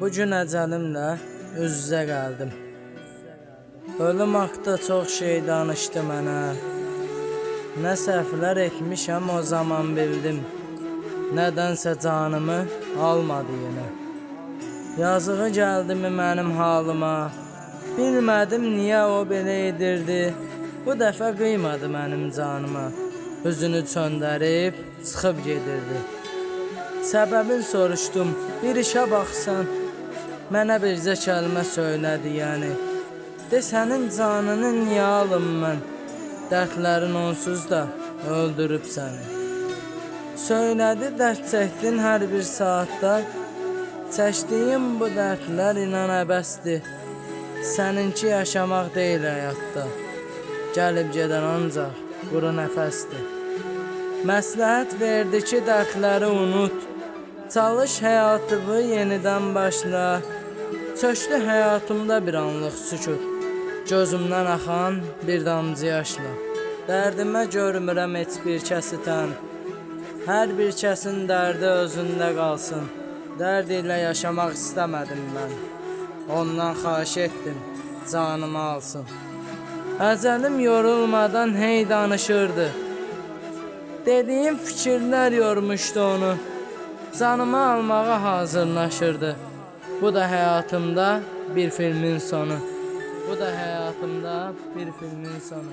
Bu gün əcəlimlə üz-üzə gəldim. Ölüm haqda çox şey danışdı mənə. Nə səhvlər etmişəm o zaman bildim. Nədənsə canımı almadı yenə. Yazığı gəldimi mənim halıma. Bilmədim niyə o belə edirdi. Bu dəfə qıymadı mənim canıma. Üzünü çöndərib çıxıb gedirdi. Səbəbini soruşdum, bir işə baxsan. Mənə bircə kəlmə söylədi yəni. De sənin canını niyə alım mən? Dərdlərin onsuz da öldürüb səni. Söylədi dərd çəkdin hər bir saatda. Çəkdiyim bu dərdlər inan əbəsdir. Səninki yaşamaq deyil həyatda. Gəlib gedən ancaq quru nəfəsdir. Məsləhət verdi ki dərdləri unut. Çalış həyatını yenidən başla. Çöktü həyatımda bir anlıq sükut. Gözümdən axan bir damcı yaşla. Dərdimə görmürəm heç bir kəsi tən. Hər bir kəsin dərdi özündə qalsın. Dərd ilə yaşamaq istəmədim mən. Ondan xahiş etdim, canımı alsın. Əcəlim yorulmadan hey danışırdı. Dediyim fikirlər yormuşdu onu. Canımı almağa hazırlaşırdı. Bu da həyatımda bir filmin sonu. Bu da həyatımda bir filmin sonu.